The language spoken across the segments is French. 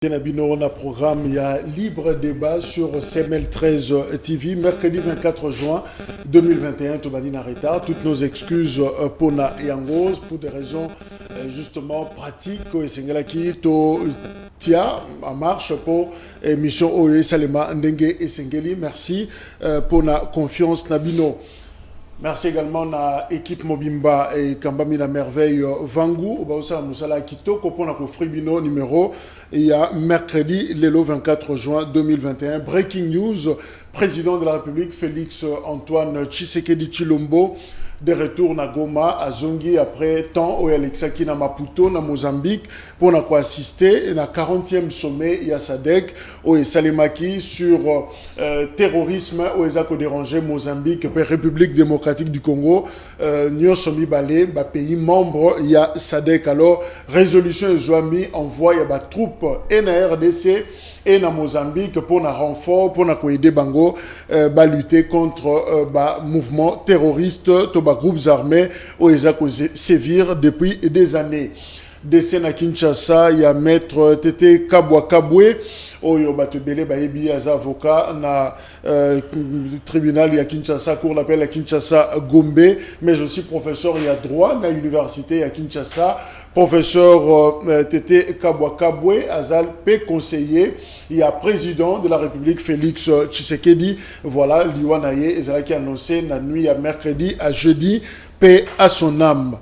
On a programme, il y a libre débat sur CML 13 TV, mercredi 24 juin 2021, Tobani Nareta. Toutes nos excuses pour Na Yango, pour des raisons justement pratiques. Et Sengelaki, to tia en marche pour émission Oye Salema Ndenge et Sengeli. Merci pour la confiance Nabino. Merci également à l'équipe Mobimba et Kambami la merveille Vangu. Obaosa Moussala Kitoko pour notre fribino numéro. Il y a mercredi, le 24 juin 2021. Breaking news, président de la République Félix Antoine Tshisekedi Tshilombo de retour à Goma, à Zongi, après temps où Alexaki na Maputo, na Mozambique, pour assister à la 40e sommet Yassadek, où Salimaki sur terrorisme, où ils ont dérangé Mozambique, et République démocratique du Congo, Nyon Somi Balé, pays membre Yassadek. Alors, résolution Zouami envoie des troupes NRDC et na Mozambique pour un renfort, pour aider Bango à lutter contre mouvements terroristes, groupes armés où ils ont sévir depuis des années. Décès à Kinshasa, il y a maître Tete Kabwa Kabwe, oyo batebele bayebi az avocat na tribunal ya Kinshasa, cour d'appel à Kinshasa Gombe, mais aussi professeur il y a droit na université à Kinshasa, professeur Tete Kabwa Kabwe azal pe conseiller, il y a président de la République Félix Tshisekedi, voilà liwanaye ezala qui annoncé na nuit à mercredi à jeudi, paix à son âme.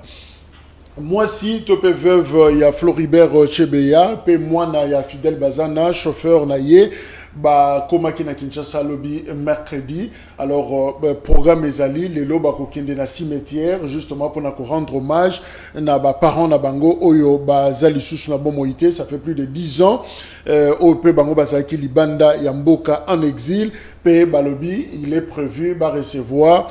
Moi si tu peux veuve il y a Floribert Chebeya, pe moi na ya Fidel Bazana, chauffeur na ye ba komaki na Kinshasa lobby mercredi. Alors programme ezali lelo ba kokende na cimetière justement pour na rendre hommage na ba parents na bango oyo ba zali susu na bomoité, ça fait plus de 10 ans au pe bango bazaki libanda ya mboka en exil. Pe balobi il est prévu ba recevoir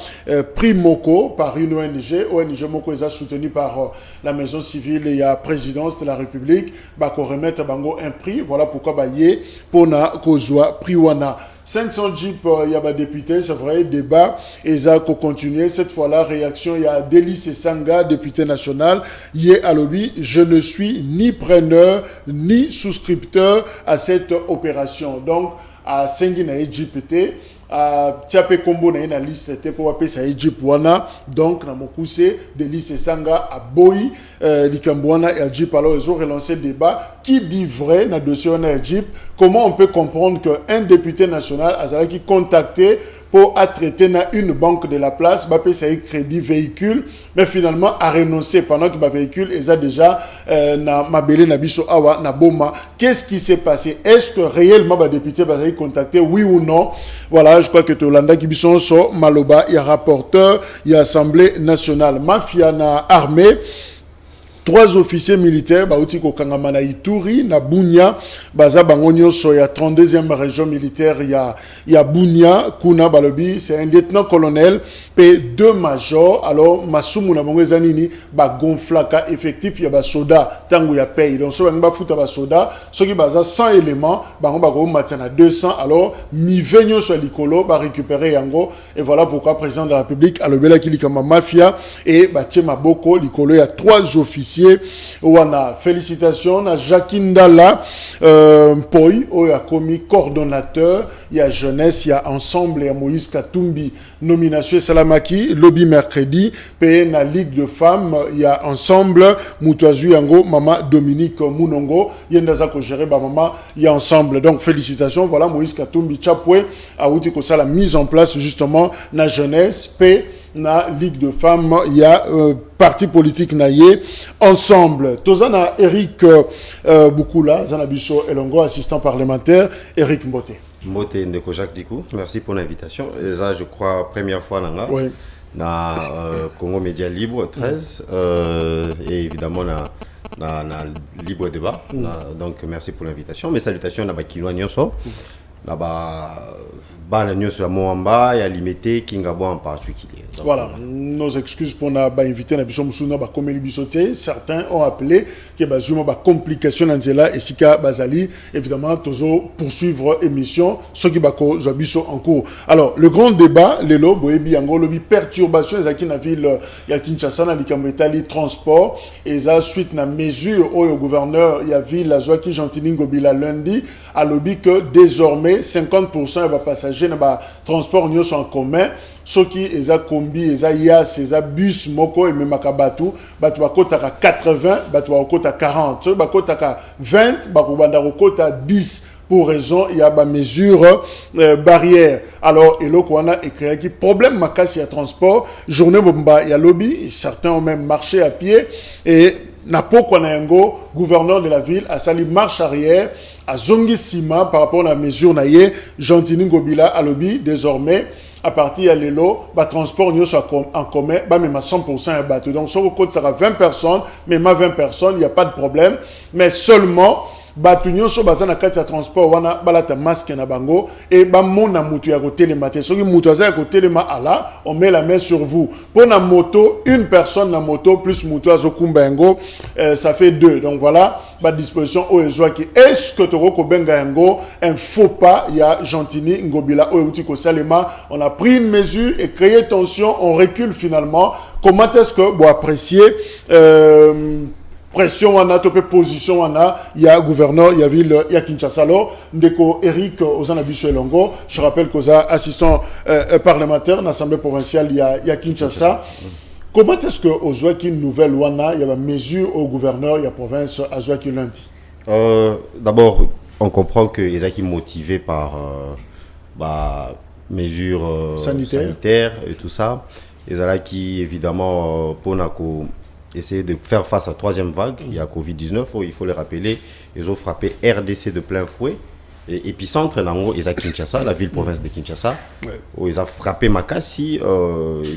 prix Moko par une ONG Moko est soutenu par la maison civile et la présidence de la République ba ko remettre bango un prix. Voilà pourquoi ba yé pona kozwa prix wana 500 jeeps, il y a des députés, c'est vrai, débat, et ça a continué. Cette fois-là, réaction, il y a Délice Sanga, député national, yé à lobby, je ne suis ni preneur, ni souscripteur à cette opération. Donc, à Sengina et GPT, à Tiapé Kombo na une liste était pour appeler ça Egypt wana, donc na mokuse Délice Sanga à Boyi Likambouana et Egypt. Alors ils ont relancé le débat qui dit vrai na dossier en Egypt. Comment on peut comprendre qu'un député national a qui contacté pour traiter dans une banque de la place, bah payer ça crédit véhicule, mais finalement a renoncé pendant que le véhicule est déjà na mabele na biso awa na boma. Qu'est-ce qui s'est passé? Est-ce que réellement le député va contacter, oui ou non? Voilà, je crois que Tolanda qui bison so maloba, il y a rapporteur, il y a assemblée nationale, mafia na armée. 3 officiers militaires, Baouti Kokangamana Ituri, na Bunia, Baza Bangonyo Soya, 32e région militaire, il y a Bunia, Kuna Balobi, c'est un lieutenant-colonel, P2 major, alors Masumu na Mongezanini, Gonflaka, effectif, il y a soda, tango ya paye. Donc, si on va foutre soda, ceux qui basent 100 éléments, Bango Matana 200, alors, mi venyo sur l'icolo, récupérer Yango, et voilà pourquoi président de la République, à l'obéla qui likama mafia, et Batchema Boko, l'icolo, il y a 3 officiers. Wana félicitations à Jacqueline Dalla Poi il a commis coordonnateur, il y a jeunesse, il y a ensemble, il y a Moïse Katumbi nomination Salamaki lobby mercredi, pays na Ligue de femmes, il y a ensemble Moutouazou Yango Mama Dominique Mounongo yendaza ko gérer ba mama il y a ensemble. Donc félicitations, voilà Moïse Katumbi Chapwe a outi ko ça la mise en place justement na jeunesse paix na Ligue de femmes, il y a parti politique naïe ensemble. Tozana Eric Boukoula, Zanabiso Elongo, assistant parlementaire, Eric Mbote. Mbote Ndeko Jacques Dikou, merci pour l'invitation. Et ça, je crois, première fois oui. Dans Congo Média Libre 13, et évidemment dans Libre Débat. Donc merci pour l'invitation. Mes salutations à Bakilo Nyonso. Bana nyonso ya Moamba ya limité Kingabo en particulier. Donc, voilà, nos excuses pour nous inviter na biso musuna ba komeli bisoté. Certains ont appelé que bazuma ba complication nanzela et sika bazali évidemment tozo poursuivre émission ce qui bako zabiso en cours. Alors le grand débat lelo boyebi yango lobi perturbation ezaki na ville ya Kinshasa na likambo etali transport et ça suite na mesure au gouverneur ya ville la Joaquin Gentini Ngobila lundi a lobby que désormais 50% va passager na ba transport nyonso en commun. Ce qui est combi, yas, bus, moko et même batu, batu bakotaka 80, batu bakota 40, ceux bakotaka 20, bakobanda bakota 10 pour raison il y a ba mesure barrière. Alors et là on a écrit qui problème makasi ya transport, journée bomba ya lobby, certains ont même marché à pied et Napo Kwanango, gouverneur de la ville, a sali marche arrière, a zongi sima par rapport à la mesure naie, Gentini Ngobila à lobby désormais. À partir de l'élo, le transport en commun, même à 100% à bateau. Donc, sur le côté, ça sera 20 personnes, même à 20 personnes, il n'y a pas de problème. Mais seulement, bateau sur bazana kati transport, wana balata masque na bango et ba mona mutu ya côté les matés. Sur mutu à côté les ala, on met la main sur vous. Pour la moto, une personne na moto plus mutu à zokumbengo, ça fait 2. Donc voilà. Ba disposition au qui est-ce que Toroko Bengayango un faux pas il y a Gentini Ngobila au Outiko Salema on a pris une mesure et créé tension on recule finalement comment est-ce que vous appréciez pression on a topé position on a il y a gouverneur il y a ville il y a Kinshasa alors ndeko Eric Ozanabiso Elongo je rappelle que ça assistant parlementaire dans l'Assemblée provinciale il y a Kinshasa. Comment est-ce que aux une nouvelle loi il y a une mesure au gouverneur il y a province à Joaquin lundi? D'abord on comprend que les acquis motivés par mesures sanitaires et tout ça les qui évidemment pour essayer de faire face à la troisième vague il y a Covid-19 il faut le rappeler ils ont frappé RDC de plein fouet. Et épicentre nango ils a Kinshasa la ville province de Kinshasa où ils ont frappé Makassi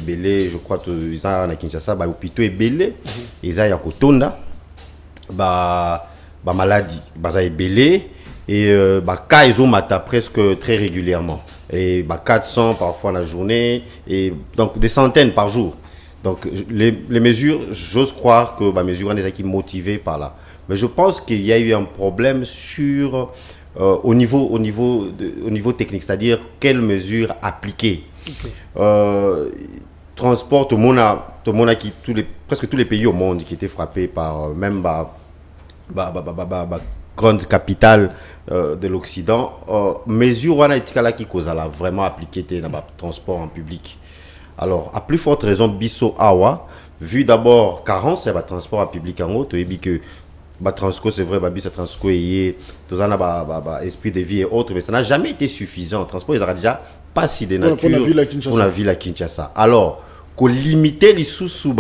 Belé je crois ils ont à Kinshasa ba hôpitaux et Belé ils a Yakotonda ba maladie ba Belé et cas ils ont mata presque très régulièrement et 400 parfois la journée et donc des centaines par jour. Donc les mesures j'ose croire que les mesures on qui motivées par là mais je pense qu'il y a eu un problème sur au niveau technique, c'est-à-dire quelles mesures appliquer. Transport, tout le monde a qui presque tous les pays au monde qui étaient frappés par même grande capitale de l'Occident. Mesures on a été là qui cause là vraiment appliquer dans le transport en public. Alors à plus forte raison biso awa vu d'abord carence et transport en public en haut, tu dis que Transco, c'est vrai, Transco et tout ça, esprit de vie et autres, mais ça n'a jamais été suffisant. Transport, ils ont déjà pas si de nature pour la ville à Kinshasa. Alors, qu'on limitait les sous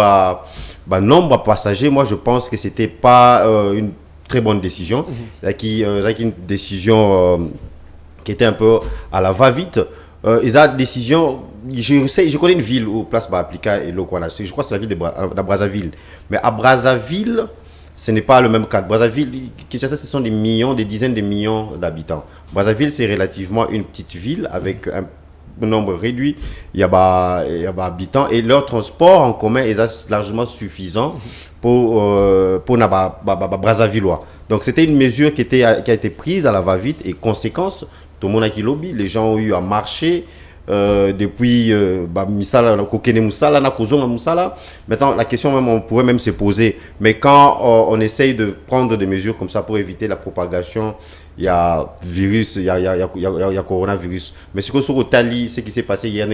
nombre de passagers, moi je pense que c'était pas une très bonne décision. Une décision qui était un peu à la va-vite. Ils ont décision. Je connais une ville où place appliquer et je crois que c'est la ville de Brazzaville. Mais à Brazzaville, ce n'est pas le même cas. Brazzaville, Kinshasa, ce sont des millions, des dizaines de millions d'habitants. Brazzaville, c'est relativement une petite ville avec un nombre réduit. Il y a habitants et leur transport en commun est largement suffisant pour Brazzavillois. Donc c'était une mesure qui a été prise à la va-vite et conséquence, tout le monde a qui lobby, les gens ont eu à marcher. Depuis maintenant la question même on pourrait même se poser mais quand on essaye de prendre des mesures comme ça pour éviter la propagation il y a virus il y a coronavirus mais ce que sur Italie ce qui s'est passé hier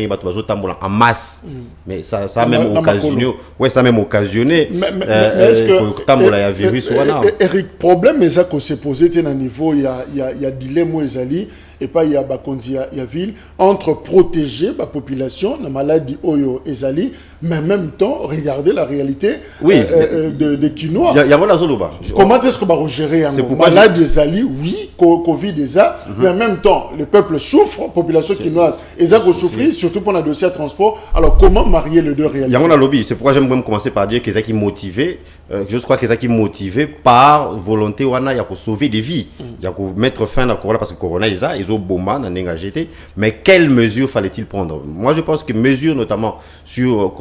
en masse mais ça a même occasionné est-ce que virus Eric problème mais ça qu'on s'est posé à niveau il y a dilemme ezali et pas il y a bakonzi il y a ville entre protéger la population la maladie oyo ezali mais en même temps regarder la réalité de Kinois. Comment est-ce que va gérer un maladie ezali oui Covid déjà mais en même temps le peuple souffre population kinoise et ça va souffrir surtout pour un dossier de transport alors comment marier les deux réalités? Il y a un lobby c'est pourquoi j'aime commencer par dire qu'ils sont motivés je crois qu'ils sont motivés par volonté wana ya ko sauver des vies, ya ko mettre fin à corona parce que corona ils ont bomba na ngajete, mais quelles mesures fallait-il prendre? Moi je pense que mesures notamment sur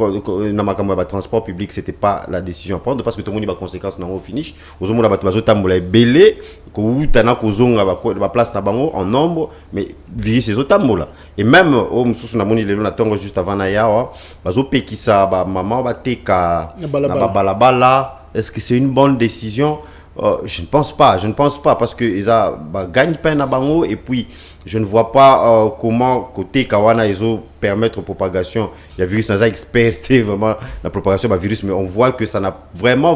na makambo ba transport public, c'était pas la décision à prendre parce que tout le monde a conséquences dans au finish aux hommes ba bazo tambola belé ko utana ko zonga ba place na bango en nombre, mais virus ces otambola et même au mususu na moni lelo na tongo juste avant na yawa bazo pekisa ba maman ba teka na balabala. Est-ce que c'est une bonne décision? Je ne pense pas. Je ne pense pas parce que ils gagnent peine à Bango et puis je ne vois pas comment côté Kawana ils ont permettre propagation. Il y a virus n'a experté vraiment la propagation du virus, mais on voit que ça n'a vraiment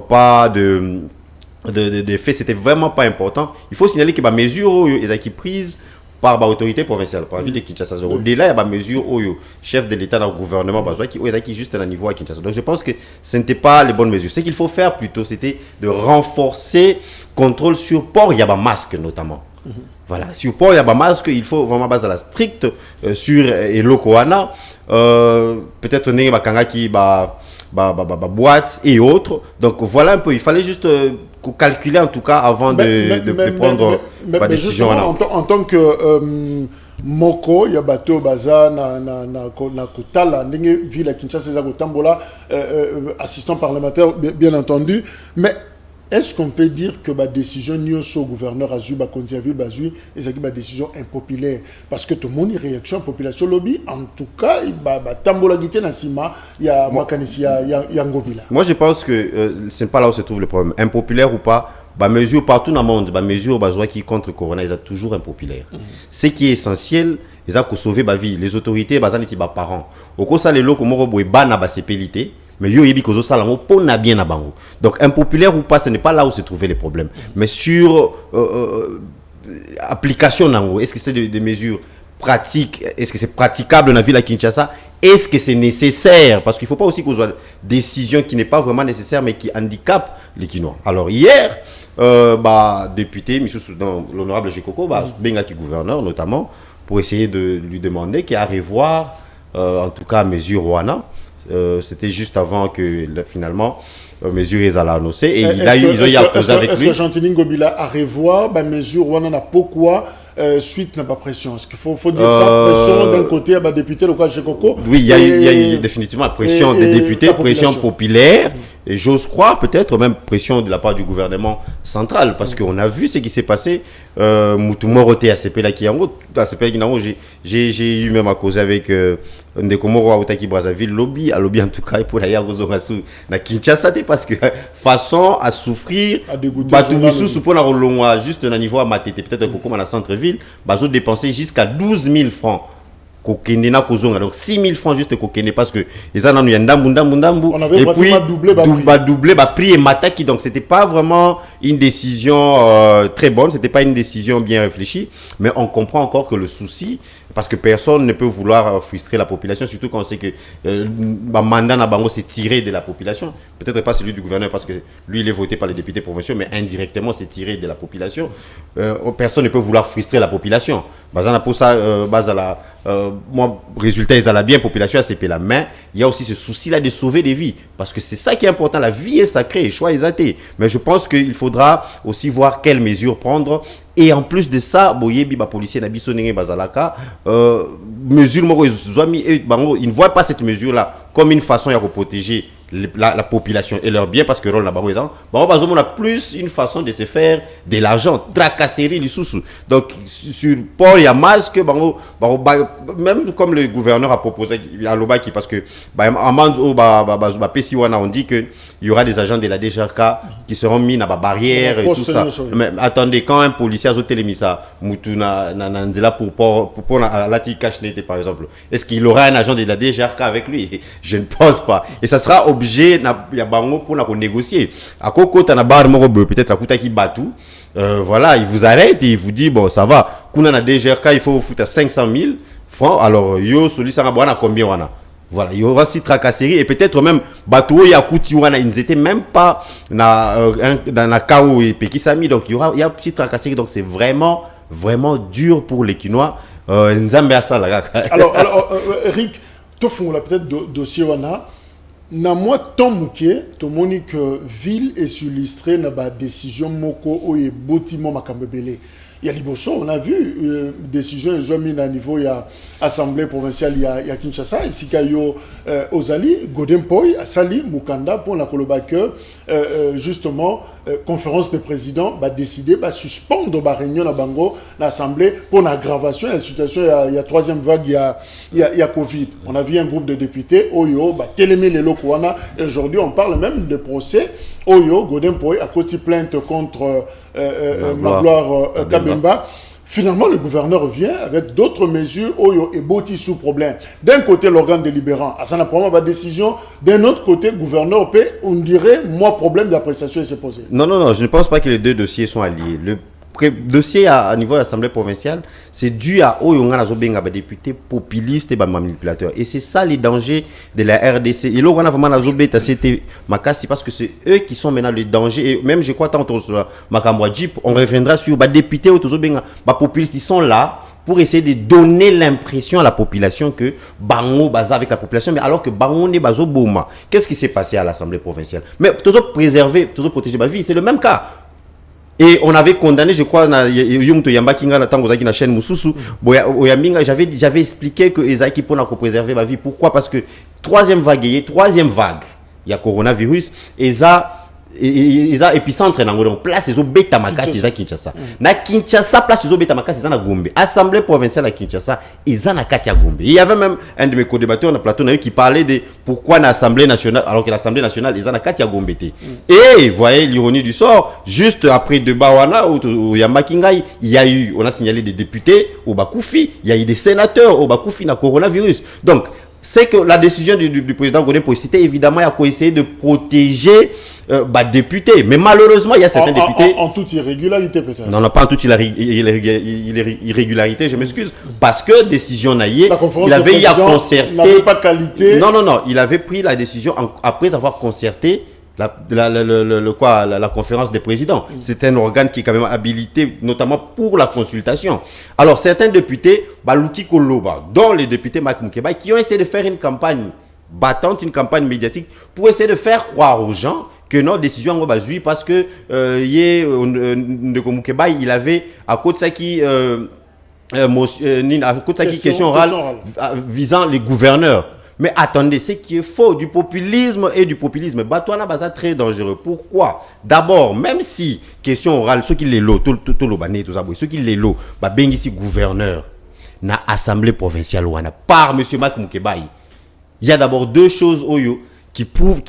pas de fait. C'était vraiment pas important. Il faut signaler que les mesures ils ont prises par l'autorité provinciale, par la ville de Kinshasa. Au-delà, il y a des mesures où le chef de l'État, le gouvernement, qui juste à un niveau à Kinshasa. Donc je pense que ce n'était pas les bonnes mesures. Ce qu'il faut faire plutôt, c'était de renforcer le contrôle sur port, il y a des masques notamment. Voilà, sur port, il y a des masques, il faut vraiment baser la stricte sur Elokoana. Peut-être qu'il y a qui boîte et autres. Donc voilà un peu, il fallait juste calculer en tout cas avant de prendre la décision. En tant que moko, il y a bateau baza na kotala ndenge ville Kinshasa za kotambola assistant parlementaire bien entendu, mais est-ce qu'on peut dire que la décision au gouverneur a eu la décision impopulaire? Parce que tout le monde y réaction à la population lobby. En tout cas, il y a Ngobila. Moi, je pense que ce n'est pas là où se trouve le problème. Impopulaire ou pas, mesure partout dans le monde, mesure qui contre le corona, ils sont toujours impopulaires. Ce qui est essentiel, ils ont sauvé la vie. Les autorités, ils sont parents. Au cours de l'eau, comme on a sécurité. Mais yo yebi kozo salango pona bien na bango. Donc impopulaire ou pas, ce n'est pas là où se trouvaient les problèmes. Mais sur application nango, est-ce que c'est des mesures pratiques? Est-ce que c'est praticable dans la ville à Kinshasa? Est-ce que c'est nécessaire? Parce qu'il ne faut pas aussi qu'on soit une décision qui n'est pas vraiment nécessaire mais qui handicape les Kinois. Alors hier, député, l'honorable Jekoko, Bengaki gouverneur notamment, pour essayer de lui demander qu'il y a à revoir en tout cas mesure Rwanda. C'était juste avant que finalement mesure ils allaient annoncer et ils ont eu à causer avec lui. Est-ce que Jean-Tini Ngobila a revoir mesure Rwanda n'a pourquoi suite n'a pas pression? Est-ce qu'il faut dire ça, pression d'un côté à député le cas Jekoko? Oui, il y a définitivement pression des députés, pression populaire. Et j'ose croire peut-être même pression de la part du gouvernement central parce qu'on a vu ce qui s'est passé. Moutoumoroté à CPLA j'ai eu même à causer avec Ndekomoro Aotaki Brazzaville lobby en tout cas pour la Yagozorasu na Kinshasa parce que façon à souffrir Batoussou pour la juste au niveau à Matete peut-être comme à la centre-ville bazo dépenser jusqu'à 12 000 francs. Donc 6 000 francs juste kokende parce que ils en ont eu on avait et puis doublé prix et mataki, donc c'était pas vraiment une décision très bonne, c'était pas une décision bien réfléchie, mais on comprend encore que le souci parce que personne ne peut vouloir frustrer la population, surtout quand on sait que le mandat Nabango s'est tiré de la population, peut-être pas celui du gouverneur parce que lui il est voté par les députés provinciaux, mais indirectement c'est tiré de la population. Personne ne peut vouloir frustrer la population. Pour ça, moi, résultat, ils allaient bien, population ACP là, mais il y a aussi ce souci-là de sauver des vies, parce que c'est ça qui est important, la vie est sacrée, choix est athée. Mais je pense qu'il faudra aussi voir quelles mesures prendre. Et en plus de ça, boyebi ba policier na biso nenge bazalaka mesure moko ils ne voient pas cette mesure là comme une façon de protéger la population et leurs biens parce que rôle na bango ezan on a plus une façon de se faire de l'argent, tracasserie du sous. Donc sur port il y a masque même comme le gouverneur a proposé à Lobaki parce que on dit que il y aura des agents de la DGRK qui seront mis dans la barrière et tout ça. Mais attendez, quand un policier a télémisa mutuna nanzela pour la cache par exemple, est-ce qu'il aura un agent de la DGRK avec lui? Je ne pense pas. Et ça sera obligé ya bango pour négocier. À koko ta na bar moko peut-être akuta ki batu. Voilà, il vous arrête et il vous dit bon ça va. Kuna na DGRK il faut foutre 500 000 francs. Alors yo soli sanga bwana combien wana? Voilà, il y aura aussi tracasserie et peut-être même Batouo Yakuti wana ils n'étaient même pas dans la Kao et Pekisami, donc il y a aussi tracasserie, donc c'est vraiment dur pour les Kinois. Alors Eric, tu fais peut-être dossier wana Na moi tant muké to monique ville et illustré na ba décision moko oye botimo makambebele. Il y a Liboso, on a vu décision ils ont mis à niveau il y a assemblée provinciale il y a Kinshasa ici kayo Ozali Godem Poy Asali Mukanda pour la Kolobake justement conférence des présidents va décider va suspendre la réunion à Bango l'assemblée pour l'aggravation de la situation il y a troisième vague il y a Covid. On a vu un groupe de députés Oyo bah télémé les locaux aujourd'hui on parle même de procès Oyo Godem Poy a côté plainte contre Magloire Kabemba. Finalement, le gouverneur vient avec d'autres mesures Oyo et Boti sous problème. D'un côté, l'organe délibérant, à sa première décision. D'un autre côté, le gouverneur peut, on dirait, moi, problème d'appréciation s'est posé. Non, je ne pense pas que les deux dossiers sont alliés. Le dossier à niveau de l'Assemblée provinciale, c'est dû à des députés populistes et manipulateurs. Et c'est ça les dangers de la RDC. Et là, on a vraiment Makassi parce que c'est eux qui sont maintenant les dangers. Et même, je crois, tant sur Makambwa Jeep, on reviendra sur les députés populistes. Ils sont là pour essayer de donner l'impression à la population que Bango baza avec la population, mais alors que Bango n'est pas au Bouma. Qu'est-ce qui s'est passé à l'Assemblée provinciale? Mais toujours préserver, toujours protéger ma vie, c'est le même cas. Et on avait condamné, je crois, la chaîne Moussousou, j'avais expliqué que Ezaki pour préserver ma vie. Pourquoi? Parce que troisième vague, il y a coronavirus, et ça épicentre donc place les bêta makasi za Kinshasa. Na Kinshasa place les bêta makasi za na Gombe. Assemblée provinciale à Kinshasa, ils en a Katia Gombe. Il y avait même un de mes co-débatteurs dans le plateau qui parlait de pourquoi l'Assemblée nationale alors que l'Assemblée nationale ils en a Katia Gombe. Et voyez l'ironie du sort, juste après de Bawana ou Yamakingai, il y a eu on a signalé des députés au Bakoufi, il y a eu des sénateurs au Bakoufi na coronavirus. Donc c'est que la décision du président Godem pour citer, évidemment, il a essayé de protéger députés. Mais malheureusement, il y a certains députés... En toute irrégularité, peut-être. Non, pas en toute irrégularité, je m'excuse. Parce que décision naïe, il avait eu à concerter... n'avait pas qualité. Non, il avait pris la décision après avoir concerté la conférence des présidents. C'est un organe qui est quand même habilité, notamment pour la consultation. Alors, certains députés, Balouki Koloba, dont les députés Mak Moukeba, qui ont essayé de faire une campagne battante, une campagne médiatique, pour essayer de faire croire aux gens que notre décision va basée parce que Moukeba, il avait, à côté de ça qui... question orale visant les gouverneurs. Mais attendez, ce qui est faux, du populisme et du populisme, Batouana Baza très dangereux. Pourquoi? D'abord, même si, question orale, ceux qui les lotent, tout le bané, tout ça, ceux qui les lotent, ben ici gouverneur, na assemblée provinciale, par M. Mak Moukebaï, il y a d'abord deux choses qui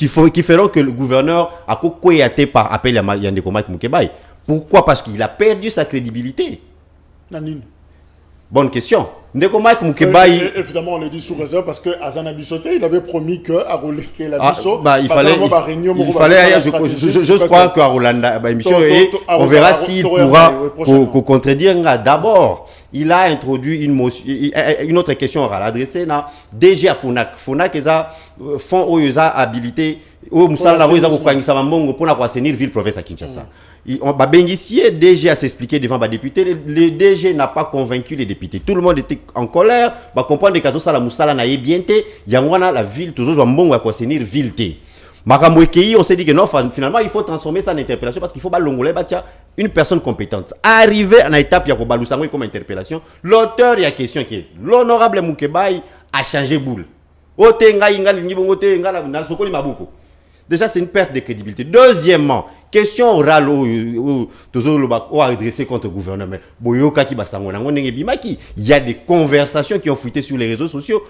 feront que le gouverneur a cocoyaté par appel à Yandeko Mak Moukebaï. Pourquoi? Parce qu'il a perdu sa crédibilité. Nanine. Bonne question. Évidemment, on le dit sous réserve parce que Azana Bissoté, il avait promis que à reléguer la Bisso, il fallait, je crois qu'à Rolanda, on verra s'il pourra contredire. D'abord, il a introduit une autre question à l'adresser là. DG à Fonak. Fonak, ils ont fond où ils ont habilité, où Moussala Roisa pour assainir ville province à Kinshasa. On va bénéficier DG à s'expliquer devant les députés. Le DG n'a pas convaincu les députés. Tout le monde était en colère. Va comprendre que ça la Moussala n'a bien été. Yangwana la ville toujours un bon à assainir ville té. Makamwekei on s'est dit que non finalement il faut transformer ça en interpellation parce qu'il faut balongolé une personne compétente. Arrivé à l'étape il y a balusango comme interpellation. L'auteur il y a question qui est l'honorable Moukebaï a changé boule. Otenga ingali ngibongote ngala na sokoli mabuko. Déjà, c'est une perte de crédibilité. Deuxièmement, question orale ou adressée contre le gouvernement. Il y a des conversations qui ont fuité sur les réseaux sociaux.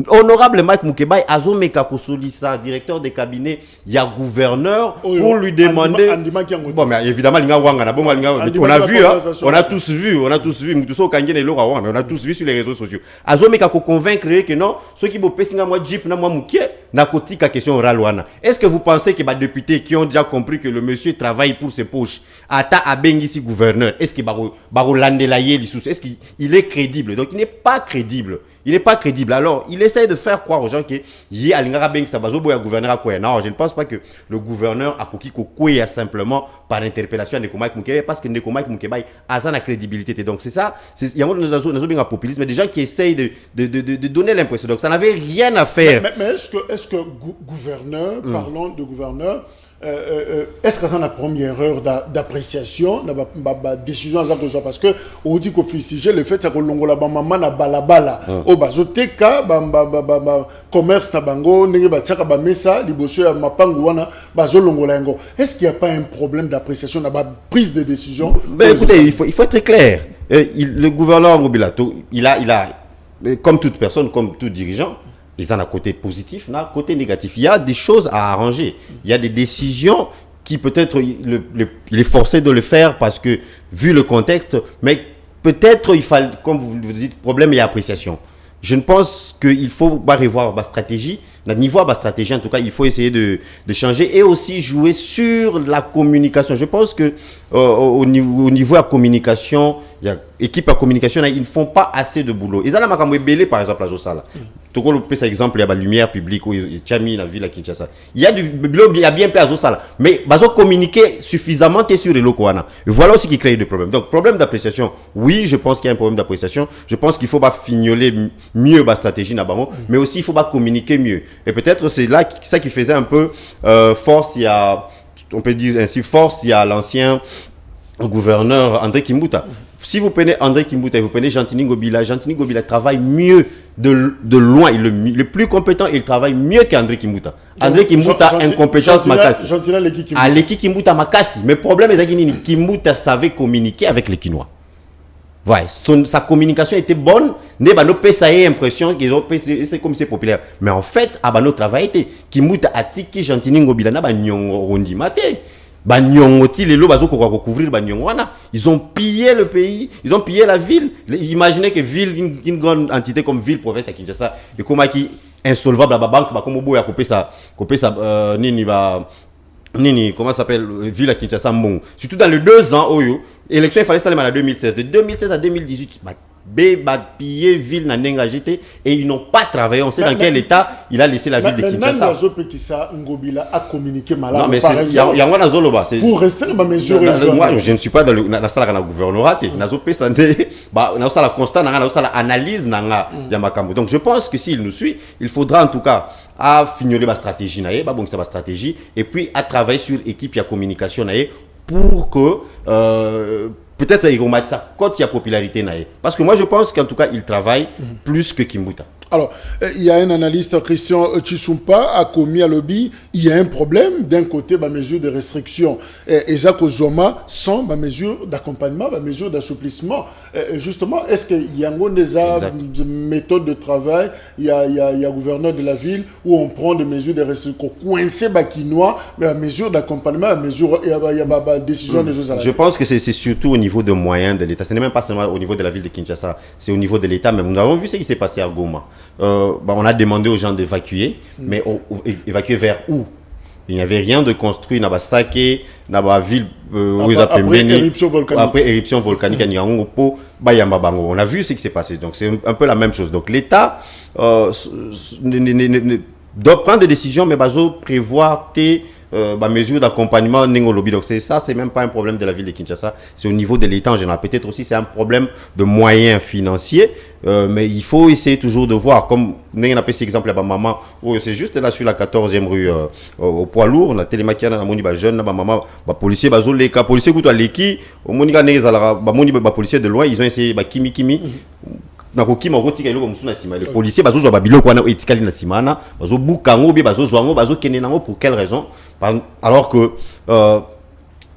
Honorable Mike Moukebaï, Azomeka Kosolisa, directeur de cabinet, il y a gouverneur pour lui demander. Bon, mais évidemment, on a vu, on a tous vu, on a tous vu sur les réseaux sociaux. Azomeka ko convaincre que non, ceux qui vont passer moi Jeep na moi Mouké, na kotika question orale. Est-ce que vous pensez que les députés qui ont déjà compris que le monsieur travaille pour ses poches, Ata Abengisi gouverneur, est-ce qu'il est crédible? Donc il n'est pas crédible. Il n'est pas crédible. Alors, il essaie de faire croire aux gens que y a l'ingara beng sabazo boya gouverneur à quoi. Non, je ne pense pas que le gouverneur a coquille a simplement par interpellation de Komaïk Moukebe parce que Komaïk Moukebe a sa crédibilité. Donc c'est ça. Il y a un populisme, des gens qui essayent de donner l'impression. Donc ça n'avait rien à faire. Mais est-ce que gouverneur, parlons de gouverneur, est-ce que c'est la première erreur d'appréciation la décision parce que on dit qu'on fustige le fait que l'ongola maman na balabala au bazoteka commerce na bango nenge ba tchaka ba mesa liboso ya mapangu wana bazolongola ngo. Est-ce qu'il n'y a pas un problème d'appréciation na prise de décision? Ben écoutez, il faut être clair. Le gouverneur Ngobilato, il a comme toute personne, comme tout dirigeant, ils ont un côté positif, un côté négatif. Il y a des choses à arranger. Il y a des décisions qui peut-être il est forcé de le faire parce que, vu le contexte, mais peut-être il fallait, comme vous dites, problème et appréciation. Je ne pense qu'il faut pas revoir ma stratégie. Niveau de la stratégie, en tout cas, il faut essayer de changer et aussi jouer sur la communication. Je pense que au niveau de la communication, il y a équipe à communication, ils ne font pas assez de boulot. Ils ont la belé par exemple à Zosala. Tu vois par exemple, il y a la lumière publique où il y a la ville à Kinshasa. Il y a du boulot, il y a bien peu à Zosala. Mais ils ont communiqué suffisamment sur les locaux. Voilà aussi qui crée des problèmes. Donc, problème d'appréciation. Oui, je pense qu'il y a un problème d'appréciation. Je pense qu'il faut pas fignoler mieux la stratégie, mais aussi il faut pas communiquer mieux. Et peut-être c'est là ça qui faisait un peu force, il y a, on peut dire ainsi, force, il y a l'ancien gouverneur André Kimbuta. Si vous prenez André Kimbuta et vous prenez Gentini Ngobila travaille mieux de loin, il est le plus compétent, il travaille mieux qu'André Kimbuta. André Kimbuta a une compétence makasi. L'équipe Kimbuta makasi. Mais le problème est que Kimbuta savait communiquer avec les Kinois. Ouais, sa communication était bonne. Ça a l'impression qu'ils ont c'est comme c'est populaire. Mais en fait, notre travail était Kimbuta a tiki Gentini Ngobila na ba nyongo rondi mate. Ils ont pillé le pays, ils ont pillé la ville. Imaginez que une grande entité comme ville, province à Kinshasa, et comme qui insolvable à la banque, comme Obo a coupé ça, comment ça s'appelle, ville à Kinshasa, surtout dans les 2 ans, élection, il fallait s'aller en 2016. De 2016 à 2018, pillé ville n'a et ils n'ont pas travaillé. On sait dans quel état il a laissé la ville de Kinshasa. A communiqué malade. Non, mais pour rester dans ma mesure. Moi, je ne suis pas dans la salle de la gouvernorat. La constat, analyse. Donc, je pense que s'il nous suit, il faudra en tout cas fignoler ma stratégie. Et puis à travailler sur l'équipe de communication pour que peut-être quand il y a popularité. Parce que moi je pense qu'en tout cas il travaille plus que Kimbuta. Alors, il y a un analyste, Christian Chisumpa, a commis à lobby. Il y a un problème. D'un côté, ma mesure de restriction. Et Zako Zoma sans ma mesure d'accompagnement, ma mesure d'assouplissement. Justement, est-ce qu'il y a des méthodes de travail? Il y a gouverneur de la ville où on prend des mesures de restriction. Coincé Bakinois, mais la mesure d'accompagnement, la mesure, il y a la décision des autres. Je pense que c'est surtout au niveau des moyens de l'État. Ce n'est même pas seulement au niveau de la ville de Kinshasa. C'est au niveau de l'État. Même nous avons vu ce qui s'est passé à Goma. On a demandé aux gens d'évacuer, mais évacuer vers où? Il n'y avait rien de construit dans la ville après éruption volcanique. On a vu ce qui s'est passé. Donc c'est un peu la même chose. Donc l'État doit prendre des décisions, mais prévoir mesures d'accompagnement. Donc c'est même pas un problème de la ville de Kinshasa, c'est au niveau de l'État en général. Peut-être aussi c'est un problème de moyens financiers, mais il faut essayer toujours de voir, comme on a pris cet exemple là, maman, c'est juste là sur la 14e rue au poids lourd, la télémaquia na moni ba jeune, maman, policier les policiers qui leki, au monika policiers de loin, ils ont essayé kimi les policiers pour quelle raison? Alors que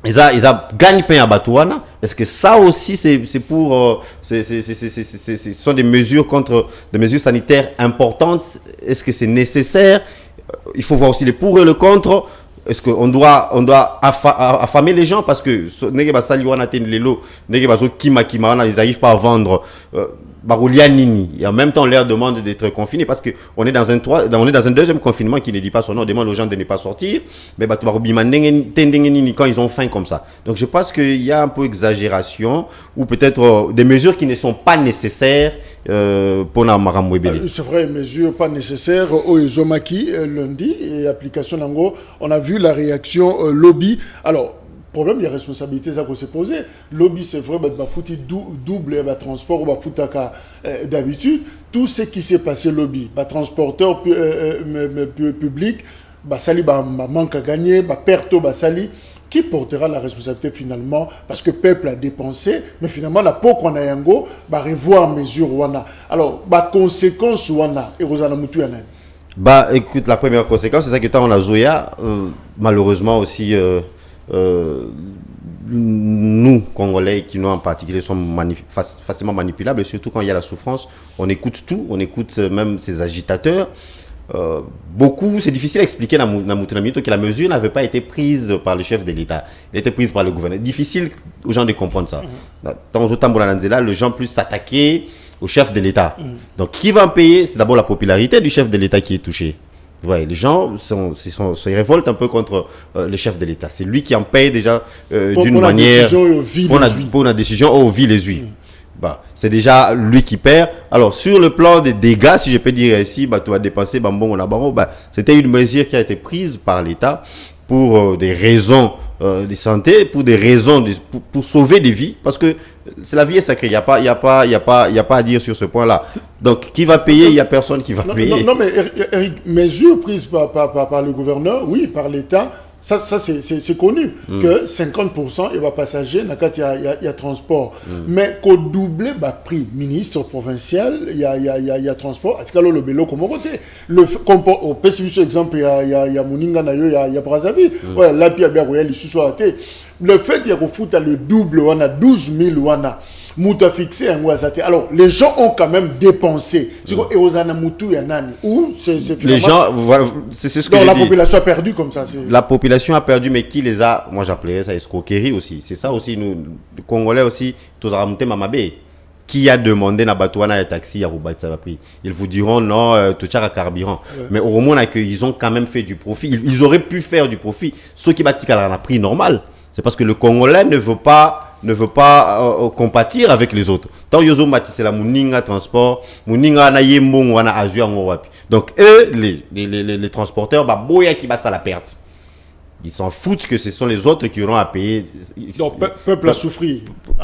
ils gagnent pain à Batouana. Est-ce que ça aussi c'est pour ce sont des mesures des mesures sanitaires importantes? Est-ce que c'est nécessaire? Il faut voir aussi les pour et le contre. Est-ce qu'on doit affamer les gens parce que ils n'arrivent pas à vendre Baroulianini. Et en même temps, on leur demande d'être confinés parce qu'on est dans un deuxième confinement qui ne dit pas son nom. On demande aux gens de ne pas sortir. Mais quand ils ont faim comme ça. Donc je pense qu'il y a un peu exagération ou peut-être des mesures qui ne sont pas nécessaires pour Namaram Webele. C'est vrai, mesures pas nécessaires. Au Izomaki, lundi, et application Nango, on a vu la réaction lobby. Alors, problème, il y a responsabilité ça qu'on s'est posé. Lobby, c'est vrai, bah foutu double bah, transport ou bah foutaka d'habitude. Tout ce qui s'est passé lobby, bah transporteur public, bah sali bah manque à gagner, bah perte bah sali. Qui portera la responsabilité finalement? Parce que le peuple a dépensé, mais finalement, la peau qu'on a yango, bah revoir mesure wana. Alors, bah conséquence wana et Rosana Moutou yanen. Bah écoute, la première conséquence, c'est ça que on a Zoya, malheureusement aussi. Nous, Congolais, qui nous en particulier, sommes facilement manipulables, et surtout quand il y a la souffrance, on écoute tout, on écoute même ces agitateurs. Beaucoup, c'est difficile à expliquer dans que la mesure n'avait pas été prise par le chef de l'État, elle a été prise par le gouvernement. Difficile aux gens de comprendre ça. Dans les gens plus s'attaquer au chef de l'État. Donc, qui va en payer? C'est d'abord la popularité du chef de l'État qui est touchée. Ouais, les gens se révoltent un peu contre le chef de l'État. C'est lui qui en paye déjà d'une manière pour la décision au vie les huiles. Bah, c'est déjà lui qui perd. Alors, sur le plan des dégâts, si je peux dire ici, bah, tu vas dépenser, bah, c'était une mesure qui a été prise par l'État pour des raisons de santé, pour des raisons pour sauver des vies, parce que c'est la vie est sacrée. Il y a pas à dire sur ce point-là. Donc, qui va payer? Il y a personne qui va payer. Non, mais Eric, mesures prises par le gouverneur, oui, par l'État. Ça c'est connu que 50% et va passager il y a transport. Mais qu'au doublé bah prix ministre provincial il y a transport. Est-ce que le bélo comme côté le au PCU exemple il y a Moninga na il y a Brazzaville. Ouais, là puis bien il soit le fait il y a au foot le double on a 12 000 wana. Mouta fixé un Ouazate. Alors, les gens ont quand même dépensé. C'est quoi, Eozana Moutou Yanani? Ou c'est finalement. Les gens, voilà, c'est ce que donc, la population a perdu comme ça. La population a perdu, mais qui les a. Moi, j'appellerais ça escroquerie aussi. C'est ça aussi, nous, les Congolais aussi, tous à Ramouté Mamabé. Qui a demandé na Batouana et taxi à Roubaï Savapri? Ils vous diront non, tout ça à carburant. Ouais. Mais au moins, ils ont quand même fait du profit. Ils auraient pu faire du profit. Ceux qui battent à un prix normal. C'est parce que le Congolais ne veut pas compatir avec les autres. Tant yozo mati c'est la Mouninga transport, Mouninga na yembong wana azua ngowapi. Donc eux les transporteurs bah boya qui basse à la perte. Ils s'en foutent que ce sont les autres qui auront à payer. Donc peuple a souffert.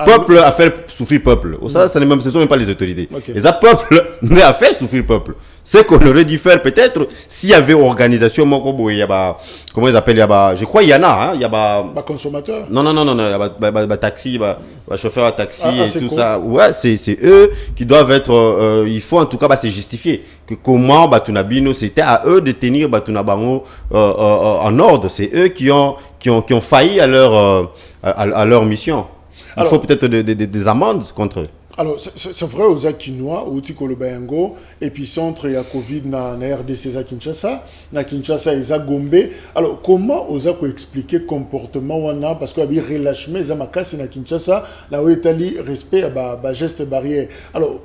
Peuple a fait souffrir peuple. Ça ce ne sont même pas les autorités. Okay. Les peuple a fait souffrir peuple. Ce qu'on aurait dû faire peut-être s'il y avait organisation il y a comment ils appellent je crois il y en a il y a consommateur. Non il y a taxi chauffeur à taxi et tout ça. Ouais, c'est eux qui doivent être il faut en tout cas se justifier que comment Batunabino c'était à eux de tenir Batunabango en ordre, c'est eux qui ont failli à leur mission. Il faut peut-être des amendes contre eux. Alors, c'est vrai aux Akinois, au Tikolobayango, épicentre et à Covid na RDC à Kinshasa, na Kinshasa et à Gombe. Alors, comment aux Ako expliquer le comportement wana parce qu'il y a un relâchement, ils ont macassé na Kinshasa, là où il y a respect à gestes barrières. Alors,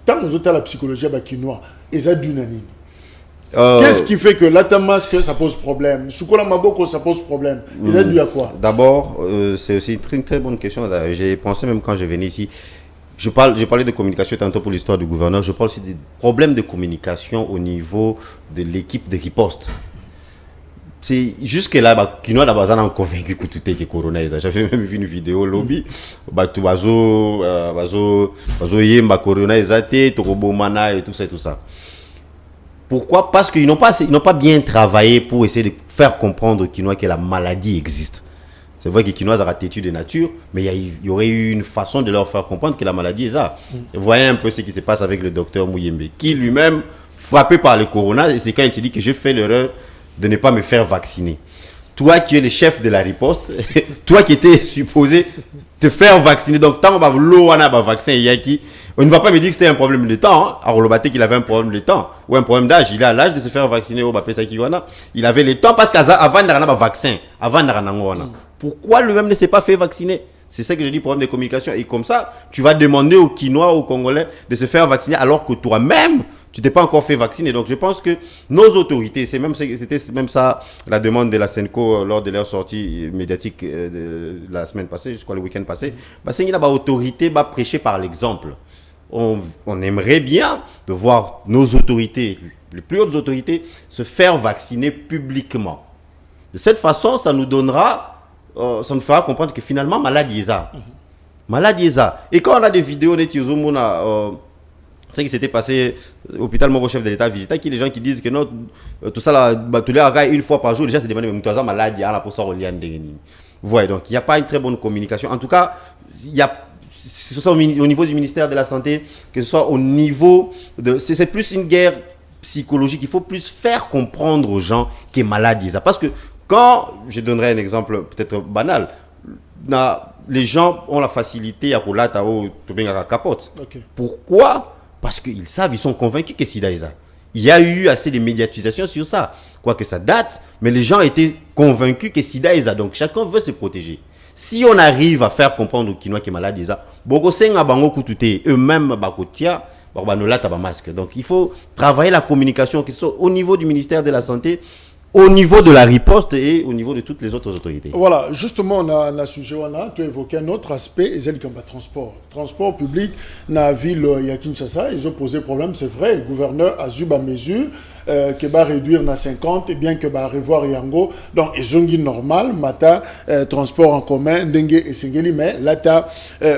tant que vous avez la psychologie à Kinois, ils ont d'une qu'est-ce qui fait que l'atamasque ça pose problème? Soukola Maboko ça pose problème. Ils ont dû à quoi? D'abord, c'est aussi une très bonne question. J'ai pensé même quand je venais ici. Je parlais de communication tantôt pour l'histoire du gouverneur. Je parle aussi des problèmes de communication au niveau de l'équipe de riposte. C'est jusque-là, qui nous a convaincu que tout était corona. J'avais même vu une vidéo lobby. Bazo yemba corona ezate, tokobomana et tout ça. Pourquoi? Parce qu'ils n'ont pas bien travaillé pour essayer de faire comprendre que la maladie existe. C'est vrai que les Quinois ont têtu de nature, mais il y aurait eu une façon de leur faire comprendre que la maladie est là. Vous voyez un peu ce qui se passe avec le docteur Mouyembe, qui lui-même, frappé par le corona, et c'est quand il s'est dit que j'ai fait l'erreur de ne pas me faire vacciner. Toi qui es le chef de la riposte, toi qui étais supposé te faire vacciner, donc tant qu'on va vaccin, on ne va pas me dire que c'était un problème de temps. Alors, le qu'il avait un problème de temps ou un problème d'âge. Il a l'âge de se faire vacciner au il avait le temps parce qu'avant d'avoir un vaccin, avant d'avoir pourquoi lui-même ne s'est pas fait vacciner? C'est ça que je dis, problème de communication. Et comme ça, tu vas demander aux Quinois, aux Congolais de se faire vacciner alors que toi-même, tu t'es pas encore fait vacciner. Donc, je pense que nos autorités, c'était même ça la demande de la Senco lors de leur sortie médiatique de la semaine passée, je crois le week-end passé. Parce qu'il y a une autorité va prêcher par l'exemple. On aimerait bien de voir nos autorités, les plus hautes autorités, se faire vacciner publiquement. De cette façon, ça nous donnera, ça nous fera comprendre que finalement, maladie est ça. Maladie est ça. Et quand on a des vidéos, c'est qui s'était passé à l'hôpital Moro, chef de l'État visitant, qui les gens qui disent que non, tout ça là, tous les gars, une fois par jour, les gens se demandent, mais tu as maladie, on a pour ça, on l'a. Vous voyez, donc il n'y a pas une très bonne communication. En tout cas, il y a, que ce soit au niveau du ministère de la Santé, que ce soit au niveau de... C'est plus une guerre psychologique. Il faut plus faire comprendre aux gens que maladie est ça. Parce que quand, je donnerai un exemple peut-être banal, les gens ont la facilité à rouler à capote. Pourquoi? Parce qu'ils savent, ils sont convaincus que SIDA est ça. Il y a eu assez de médiatisation sur ça. Quoique ça date, mais les gens étaient convaincus que SIDA est ça. Donc chacun veut se protéger. Si on arrive à faire comprendre aux Quinois qui est malade déjà, eux-mêmes masque. Donc il faut travailler la communication, que ce soit au niveau du ministère de la Santé, au niveau de la riposte et au niveau de toutes les autres autorités. Voilà, justement, on a un sujet, tu as évoqué un autre aspect, et c'est le transport. Transport public, dans la ville de Kinshasa, ils ont posé problème, c'est vrai, le gouverneur a eu une mesure qui va réduire à 50, et bien que va revoir Yango. Donc, ils ont dit normal, mata, transport en commun, dengue et singeli, mais là, tu as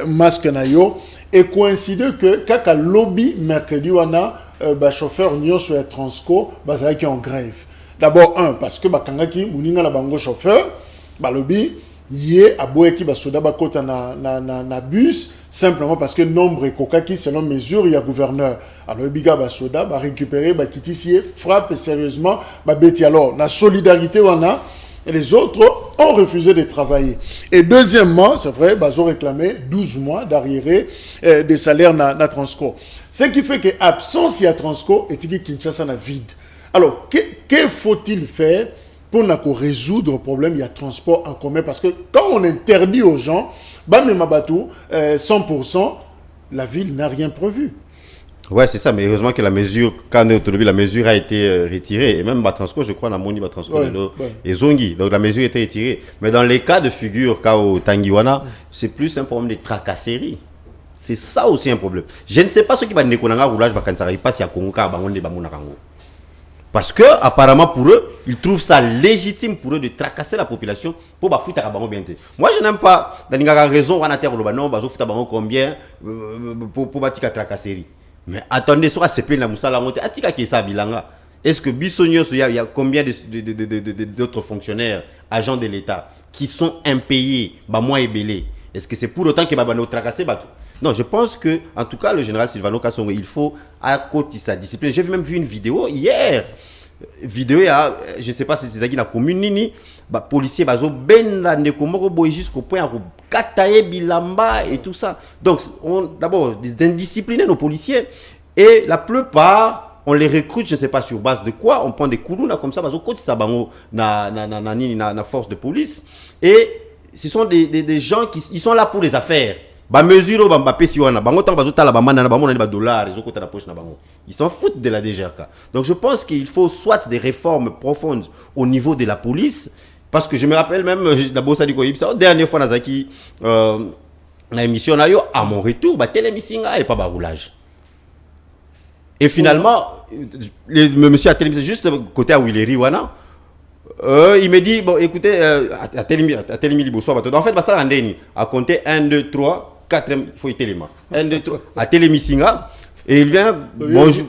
masque nayo. Et coïncide que, quand le lobby, mercredi, on a chauffeur Nyon sur Transco, qui est en grève. D'abord, parce que bakangaki muninga na bango chauffeur, balobi yé aboyeki basoda bakota na bus simplement parce que nombre kokaki selon mesure il y a gouverneur. Alors biga basoda ba récupérer ba kitisier frappe sérieusement ba beti alors na solidarité wana et les autres ont refusé de travailler. Et deuxièmement, c'est vrai, ils ont réclamé 12 mois d'arriéré des salaires na Transco. Ce qui fait que absence ya Transco et tiki Kinshasa na vide. Alors, que faut-il faire pour résoudre le problème il y a transport en commun? Parce que quand on interdit aux gens, 100%, la ville n'a rien prévu. Ouais, c'est ça, mais heureusement que la mesure, quand la mesure a été retirée, et même Batransco, je crois, Namoni Batransco et Zongi, donc la mesure a été retirée. Mais dans les cas de figure, cas au Tangiwana, c'est plus un problème de tracasserie. C'est ça aussi un problème. Je ne sais pas ce qui va nous dire roulage, pas si à Congo, parce que apparemment pour eux, ils trouvent ça légitime pour eux de tracasser la population pour foutre à bango bien. Moi je n'aime pas dans une raison on a terre le non bazo foutre à bango combien pour batika tracasserie. Mais attendez sur CP la musala monte atika qui ça bilanga. Est-ce que Bissonio il y a combien d'autres fonctionnaires, agents de l'État qui sont impayés, moins ébélés? Est-ce que c'est pour autant que nous tracasser bateau? Non, je pense que, en tout cas, le général Sylvano Kassongo, il faut accoter sa discipline. J'ai même vu une vidéo hier. Je ne sais pas si c'est ça qui n'a commune, ni policier, jusqu'au point où Katae, Bilamba et tout ça. Donc, d'abord, indiscipliner nos policiers. Et la plupart, on les recrute, je ne sais pas sur base de quoi. On prend des koulouna comme ça, na force de police. Et ce sont des gens qui ils sont là pour les affaires. Ils s'en foutent de la DGRK. Donc je pense qu'il faut soit des réformes profondes au niveau de la police, parce que je me rappelle même la dernière fois Nazaki la émission à mon retour télémission et pas roulage. Et finalement le monsieur a télémisé juste côté à Willery wana. Il me dit bon écoutez à télémi bonsoir en fait ça a compté 1 2 3 4, il faut être élément. 1, 2, 3. À Télémissinga. Et il vient. Bonjour.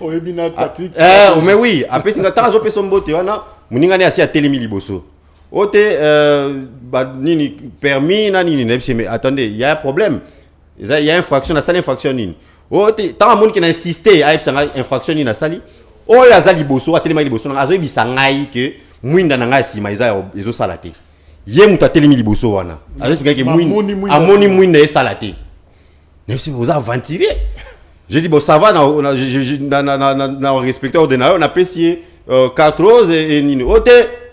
Mais oui. Après, si on a son bote, on a. Mouningane assis à Télémi Liboso. Ote, permis, mais attendez, il y a un problème. Il y a une infraction, la salle infraction. Ote, tant de monde qui a insisté à infraction, il a sali. Oh, il y a Zali Boso, à Télémi Liboso, on a dit que Mouinda n'a si, mais ils ont salaté. Il y a un Télémi Liboso, on a. Amoni Mouinda est salaté. Même si vous avez ventilé, je dis bon ça va, on a respecté l'ordinateur, on a apprécié 4 et Nino.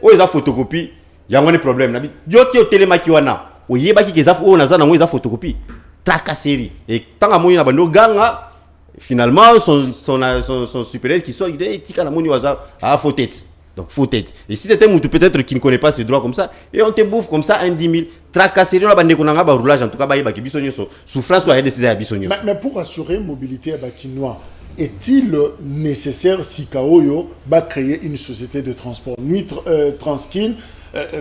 Oh ils ont photocopie, il y a un problème. Yo qui au télémakiwana, oyeba ki eza o naza nango eza photocopie tracasserie et tant à moni na bando ganga finalement son supérieur qui sort il dit tika na moni waza a faux tête. Donc, faux tête. Et si c'était Moutou peut-être qui ne connaît pas ses droits comme ça, et on te bouffe comme ça un 10 000, tracasserie, on a bandé qu'on a un roulage, en tout cas, il y a souffrance ou à aider à bisognos. Mais pour assurer mobilité à Bakinois, est-il nécessaire si Kaoyo va créer une société de transport nuit Transkin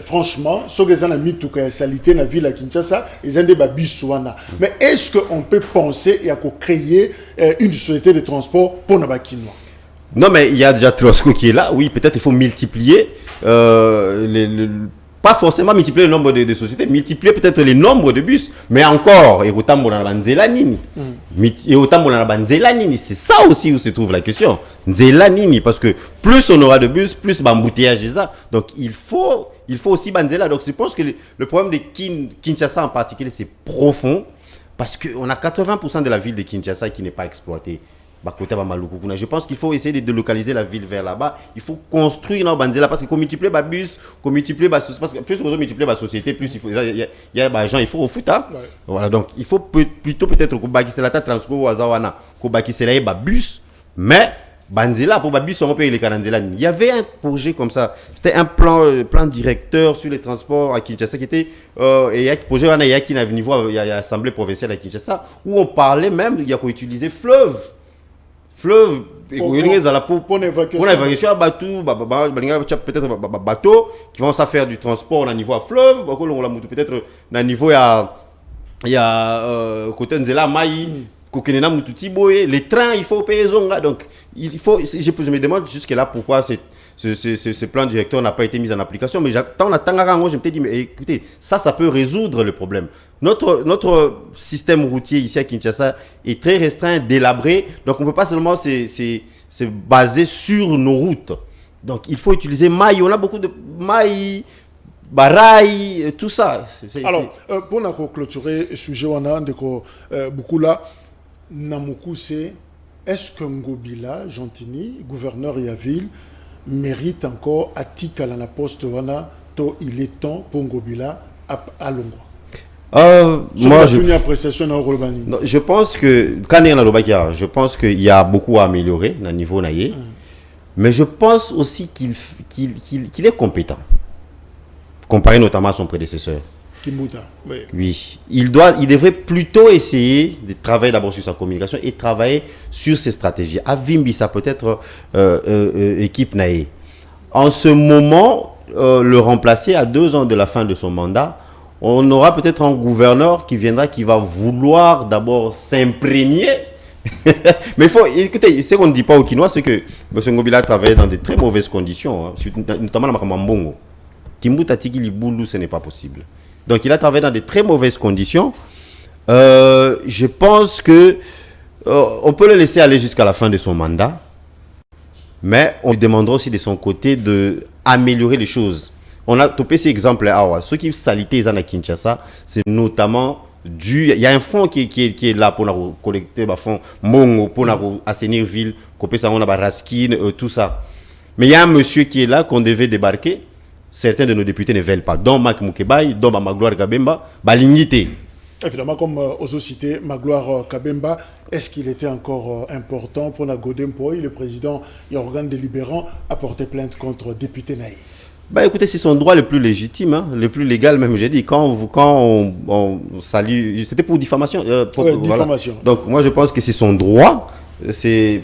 franchement, ce que ça a mis tout cas salité dans la ville à Kinshasa, ils ont des babisouana. Mais est-ce qu'on peut penser à créer une société de transport pour nos Bakinois? Non, mais il y a déjà Trosco qui est là. Oui, peut-être il faut multiplier, pas forcément multiplier le nombre de sociétés, multiplier peut-être les nombres de bus. Mais encore, et autant c'est ça aussi où se trouve la question. Nzelanini, parce que plus on aura de bus, plus d'embouteillage est ça. Donc il faut aussi Banzela. Donc je pense que le problème de Kinshasa en particulier, c'est profond, parce qu'on a 80% de la ville de Kinshasa qui n'est pas exploitée. Je pense qu'il faut essayer de délocaliser la ville vers là-bas. Il faut construire dans Banzela parce qu'on multiplie les bus, qu'on multiplie parce que plus on multiplie la société, plus il y a des gens, il faut au foot. Hein? Ouais. Voilà, donc il faut plutôt peut-être que la transco ou azawana, que bus, mais Banzela pour bus on peut les Kananzela. Il y avait un projet comme ça. C'était un plan directeur sur les transports à Kinshasa qui était et il y a un projet qui a niveau il y a l'Assemblée provinciale à Kinshasa où on parlait même il y a qu'on utilisait fleuve pour l'évacuation à bateau, peut-être bateau qui vont ça faire du transport à niveau à fleuve, peut-être à niveau il y a côté Nzela Maï, les trains il faut payer zonga, donc il faut je me demande jusque là pourquoi ce plan directeur n'a pas été mis en application, mais j'attends je me suis dit mais écoutez ça peut résoudre le problème. Notre système routier ici à Kinshasa est très restreint, délabré, donc on ne peut pas seulement se baser sur nos routes. Donc il faut utiliser maï, on a beaucoup de maï, baraï, tout ça. Alors, pour clôturer le sujet, on a beaucoup là, Namoku, c'est est-ce que Ngobila, Gentini, gouverneur Yaville, mérite encore à Tikala la poste wana to il est temps pour Ngobila à Longwa? Je pense que je pense qu'il y a beaucoup à améliorer au niveau naïe, mais je pense aussi qu'il est compétent, comparé notamment à son prédécesseur. Kimbuta, oui. Il devrait plutôt essayer de travailler d'abord sur sa communication et travailler sur ses stratégies. Avimbisa peut-être équipe naïe. En ce moment, le remplacer à 2 ans de la fin de son mandat. On aura peut-être un gouverneur qui viendra, qui va vouloir d'abord s'imprégner. Mais il faut, écoutez, ce qu'on ne dit pas aux Kinois, c'est que M. Ngobila a travaillé dans de très mauvaises conditions, hein, notamment dans Makambongo. Kimbuta Tigili Boulou, ce n'est pas possible. Donc il a travaillé dans de très mauvaises conditions. Je pense que on peut le laisser aller jusqu'à la fin de son mandat. Mais on lui demandera aussi de son côté d'améliorer les choses. On a topé ces exemples là. Ceux qui salités à Kinshasa, c'est notamment il y a un fonds qui est là pour collecter des fonds Mongo, pour assainir ville, couper ça, on a Raskin, tout ça. Mais il y a un monsieur qui est là qu'on devait débarquer. Certains de nos députés ne veulent pas. Dont Mak Moukebaï, dont Magloire Kabemba, Balignité. Évidemment, comme aux cités Magloire Kabemba, est-ce qu'il était encore important pour la Godempoï, le président et organe délibérant, à porter plainte contre député Naï? Bah écoutez, c'est son droit le plus légitime, hein, le plus légal même, j'ai dit. Quand on salue, c'était pour diffamation. Diffamation. Voilà. Donc moi je pense que c'est son droit.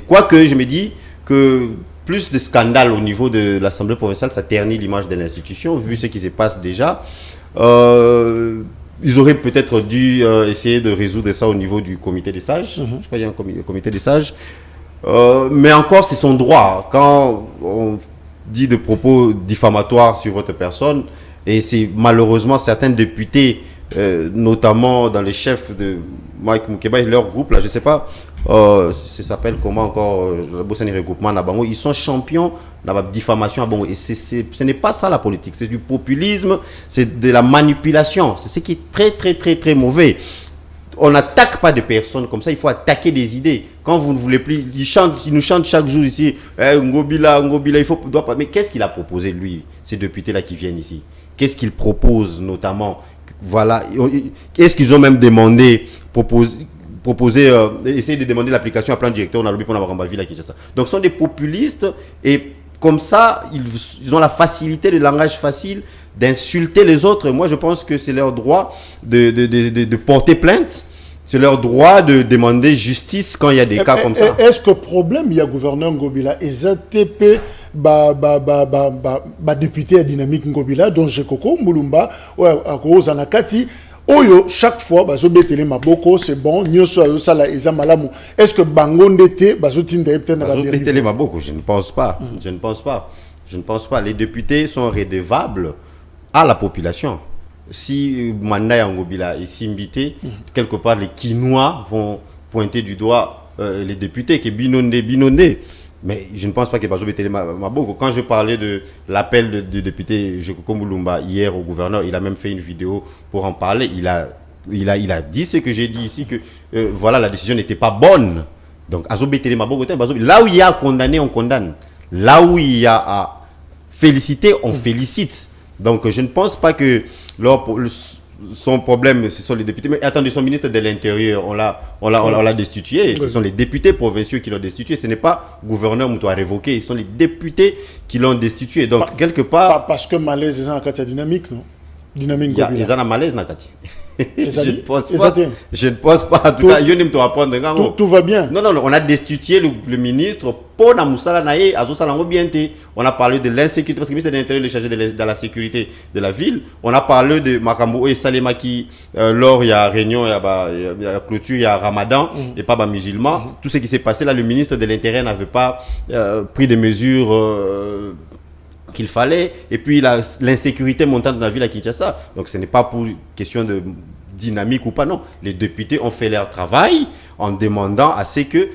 Quoique je me dis que plus de scandales au niveau de l'Assemblée provinciale, ça ternit l'image de l'institution, vu ce qui se passe déjà. Ils auraient peut-être dû essayer de résoudre ça au niveau du comité des sages. Je crois qu'il y a un comité des sages. Mais encore, c'est son droit. Quand on dit de propos diffamatoires sur votre personne, et c'est malheureusement certains députés, notamment dans les chefs de Mike Moukeba et leur groupe, là, je ne sais pas, ça s'appelle comment encore, le Bossani Regroupement, ils sont champions dans la diffamation. Et ce n'est pas ça la politique, c'est du populisme, c'est de la manipulation, c'est ce qui est très très très très mauvais. On n'attaque pas des personnes comme ça, il faut attaquer des idées. Quand vous ne voulez plus, ils nous chantent chaque jour ici, Ngobila, il faut, mais qu'est-ce qu'il a proposé lui, ces députés-là qui viennent ici? Qu'est-ce qu'il propose notamment voilà, est-ce qu'ils ont même demandé, essayer de demander l'application à plan directeur, on a lobby pour avoir ville à Kinshasa. Donc ce sont des populistes et comme ça, ils ont la facilité, le langage facile d'insulter les autres. Moi, je pense que c'est leur droit de porter plainte. C'est leur droit de demander justice quand il y a des cas comme ça. Est-ce que le problème, il y a gouverneur Ngobila, et ZTP, député à Dynamique Ngobila, dont Jekoko, Moulumba, Zanakati, Oyo, chaque fois, bazobetele maboko, c'est bon, nyoso sala eza malamu. Est-ce que Bangondete, bazotinde peut-être na bazobetele maboko, je ne pense pas. Je ne pense pas. Je ne pense pas. Les députés sont redevables à la population. Si Manda Ngobila est simbité, quelque part les Kinois vont pointer du doigt les députés qui binondé. Mais je ne pense pas que bazobetele maboko. Quand je parlais de l'appel du député Jekoko Moulumba hier au gouverneur, il a même fait une vidéo pour en parler. Il a dit ce que j'ai dit ici, que voilà, la décision n'était pas bonne. Donc, azobetele maboko, là où il y a à condamner, on condamne. Là où il y a à féliciter, on félicite. Donc, je ne pense pas que son problème, ce sont les députés. Mais attendez, son ministre de l'Intérieur, on l'a destitué. Ce sont les députés provinciaux qui l'ont destitué. Ce n'est pas le gouverneur qui doit révoquer. Ce sont les députés qui l'ont destitué. Donc, quelque part... Parce que malaise, c'est un dynamique, non? Dynamique Gobila. Il y a un malaise, Nakati. Je ne pense pas. En tout cas, tout va bien. Non, on a destitué le ministre pour Namoussala Naye, Azosalango Bienté. On a parlé de l'insécurité, parce que le ministre de l'Intérieur est chargé de la sécurité de la ville. On a parlé de Makambo et Salema qui, lors il y a réunion, il y a clôture, il y a Ramadan, et pas musulman. Tout ce qui s'est passé là, le ministre de l'Intérieur n'avait pas pris des mesures qu'il fallait, et puis l'insécurité montante dans la ville à Kinshasa. Donc ce n'est pas pour question de dynamique ou pas, non. Les députés ont fait leur travail en demandant à ce que,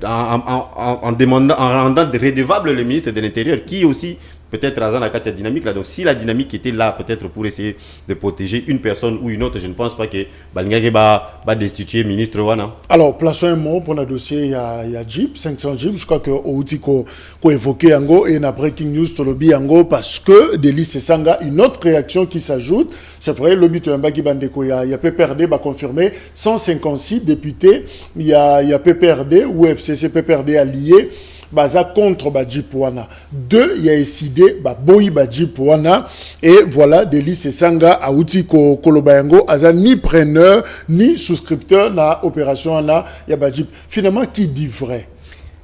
en rendant redevable le ministre de l'Intérieur, qui aussi peut-être à la dynamique là. Donc si la dynamique était là, peut-être pour essayer de protéger une personne ou une autre, je ne pense pas que Balingage va destituer ministre Wana. Alors, plaçons un mot pour le dossier, il y a Jeep, 500 Jeep, je crois que Outi ko évoqué Ango et na breaking news to lobby Ango parce que Delis Sanga, une autre réaction qui s'ajoute, c'est vrai, lobby to Mbaki Bandeko, il y a PPRD, va confirmer 156 députés, il y a PPRD ou FCC PPRD alliés. Baza contre Jeep-Wana. 2, il y a décidé Boy Jeep-Wana. Et voilà, Delis Sanga a outil Kolobayango, aza ni preneur, ni souscripteur na opération na ya Jeep. Finalement, qui dit vrai?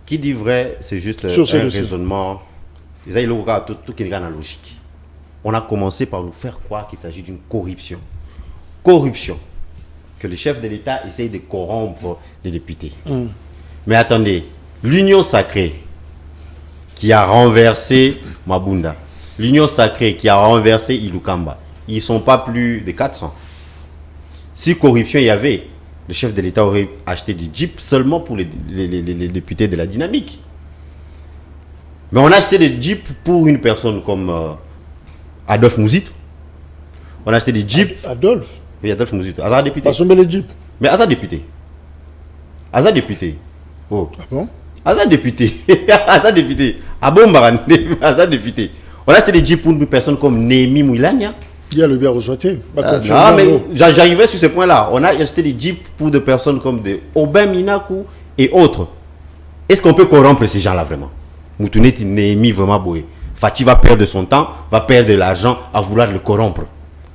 Qui dit vrai, c'est juste un raisonnement. Il y a tout qui est dans la logique. On a commencé par nous faire croire qu'il s'agit d'une corruption. Corruption. Que le chef de l'État essaye de corrompre les députés. Mais attendez. L'Union sacrée qui a renversé Mabunda, l'Union sacrée qui a renversé Ilukamba, ils ne sont pas plus de 400. Si corruption il y avait, le chef de l'État aurait acheté des jeeps seulement pour les députés de la dynamique. Mais on a acheté des jeeps pour une personne comme Adolphe Mouzito. On a acheté des jeeps. Adolphe? Oui, Adolphe Mouzito. Azar député. Pas les jeeps. Mais Azar député. Azar député. Oh. Ah bon? Azar député. Azar député. Ah bon, Azar député. On a acheté des jeeps pour une personne comme Némi Mouilania. Il y a le bien reçoité. Non, mais j'arrivais sur ce point-là. On a acheté des jeeps pour des personnes comme de Aubin Minakou et autres. Est-ce qu'on peut corrompre ces gens-là vraiment? Moutouneti Némi vraiment boé. Fati va perdre son temps, va perdre de l'argent à vouloir le corrompre.